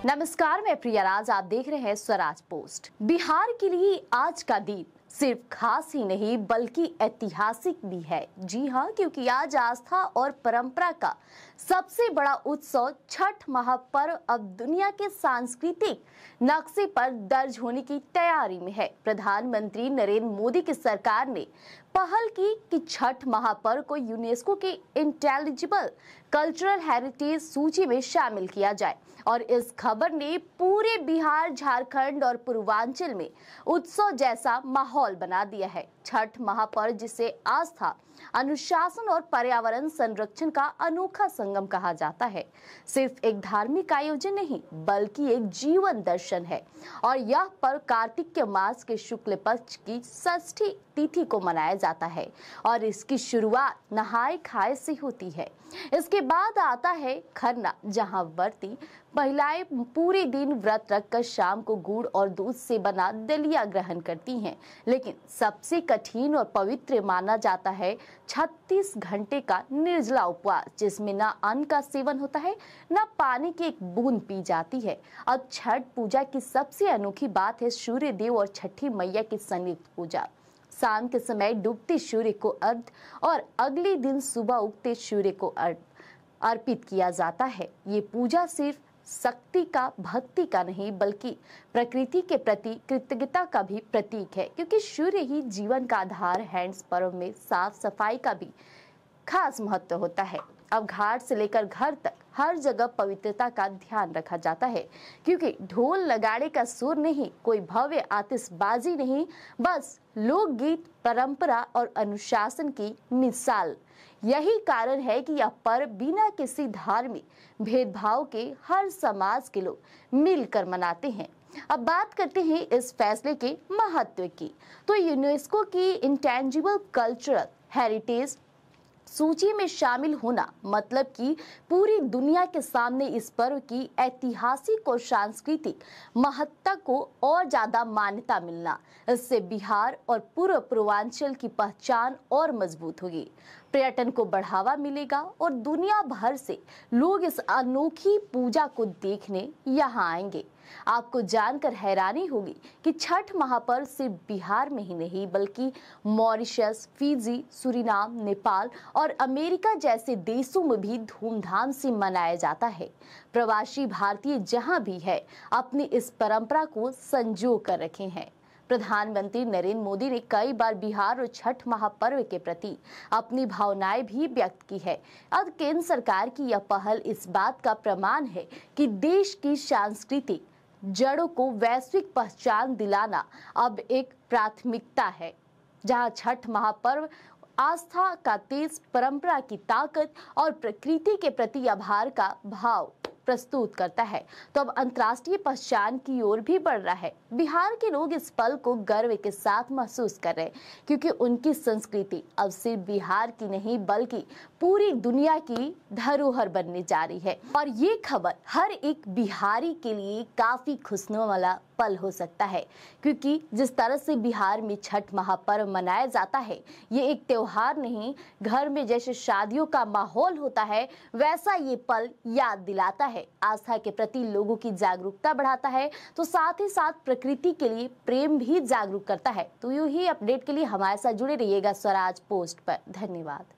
नमस्कार, मैं प्रिया राज। आप देख रहे हैं स्वराज पोस्ट। बिहार के लिए आज का दिन सिर्फ खास ही नहीं बल्कि ऐतिहासिक भी है। जी हाँ, क्योंकि आज आस्था और परंपरा का सबसे बड़ा उत्सव छठ महापर्व अब दुनिया के सांस्कृतिक नक्शे पर दर्ज होने की तैयारी में है। प्रधानमंत्री नरेंद्र मोदी की सरकार ने पहल की कि छठ महापर्व को यूनेस्को के इंटेलिजिबल कल्चरल हेरिटेज सूची में शामिल किया जाए और इस खबर ने पूरे बिहार, झारखंड और पूर्वांचल में उत्सव जैसा माहौल बना दिया है। छठ महापर्व, जिसे आस्था, अनुशासन और पर्यावरण संरक्षण का अनोखा संगम कहा जाता है, सिर्फ एक धार्मिक आयोजन नहीं बल्कि एक जीवन दर्शन है। और यह पर्व कार्तिक के मास के शुक्ल पक्ष की षष्ठी तिथि को मनाया जाता है और इसकी शुरुआत नहाय खाए से होती है। इसके बाद आता है खरना, जहां व्रती महिलाएं पूरे दिन व्रत रखकर शाम को गुड़ और दूध से बना दलिया ग्रहण करती हैं। लेकिन सबसे कठिन और पवित्र माना जाता है 36 घंटे का निर्जला उपवास, जिसमें न अन्न का सेवन होता है न पानी की एक बूंद पी जाती है। अब छठ पूजा की सबसे अनोखी बात है सूर्य देव और छठी मैया की संयुक्त पूजा। शाम के समय डूबते सूर्य को अर्घ्य और अगले दिन सुबह उगते सूर्य को अर्पित किया जाता है। ये पूजा सिर्फ शक्ति का, भक्ति का नहीं बल्कि प्रकृति के प्रति कृतज्ञता का भी प्रतीक है, क्योंकि सूर्य ही जीवन का आधार है। इस पर्व में साफ सफाई का भी खास महत्व होता है। अब घाट से लेकर घर तक हर जगह पवित्रता का ध्यान रखा जाता है, क्योंकि ढोल नगाड़े का सुर नहीं, कोई भव्य आतिशबाजी नहीं, बस लोकगीत, परंपरा और अनुशासन की मिसाल। यही कारण है कि यह पर्व बिना किसी धार्मिक भेदभाव के हर समाज के लोग मिलकर मनाते हैं। अब बात करते हैं इस फैसले के महत्व की। तो यूनेस्को की इंटेंजिबल कल्चरल हेरिटेज सूची में शामिल होना मतलब कि पूरी दुनिया के सामने इस पर्व की ऐतिहासिक और सांस्कृतिक महत्ता को और ज्यादा मान्यता मिलना। इससे बिहार और पूर्व पूर्वांचल की पहचान और मजबूत होगी, पर्यटन को बढ़ावा मिलेगा और दुनिया भर से लोग इस अनोखी पूजा को देखने यहाँ आएंगे। आपको जानकर हैरानी होगी कि छठ महापर्व सिर्फ बिहार में ही नहीं बल्कि मॉरिशस, फिजी, सूरीनाम, नेपाल और अमेरिका जैसे देशों में भी धूमधाम से मनाया जाता है। प्रवासी भारतीय जहां भी है अपनी इस परंपरा को संजो कर रखे हैं। प्रधानमंत्री नरेंद्र मोदी ने कई बार बिहार और छठ महापर्व के प्रति अपनी भावनाएं भी व्यक्त की है। अब केंद्र सरकार की यह पहल इस बात का प्रमाण है कि देश की सांस्कृतिक जड़ों को वैश्विक पहचान दिलाना अब एक प्राथमिकता है, जहां छठ महापर्व आस्था का तेज, परंपरा की ताकत और प्रकृति के प्रति आभार का भाव प्रस्तुत करता है। तो अब अंतर्राष्ट्रीय पहचान की ओर भी बढ़ रहा है। बिहार के लोग इस पल को गर्व के साथ महसूस कर रहे हैं, क्योंकि उनकी संस्कृति अब सिर्फ बिहार की नहीं बल्कि पूरी दुनिया की धरोहर बनने जा रही है। और ये खबर हर एक बिहारी के लिए काफी खुशनुमा वाला पल हो सकता है, क्योंकि जिस तरह से बिहार में छठ महापर्व मनाया जाता है, ये एक त्योहार नहीं, घर में जैसे शादियों का माहौल होता है वैसा ये पल याद दिलाता है। आस्था के प्रति लोगों की जागरूकता बढ़ाता है, तो साथ ही साथ प्रकृति के लिए प्रेम भी जागरूक करता है। तो यूं ही अपडेट के लिए हमारे साथ जुड़े रहिएगा स्वराज पोस्ट पर। धन्यवाद।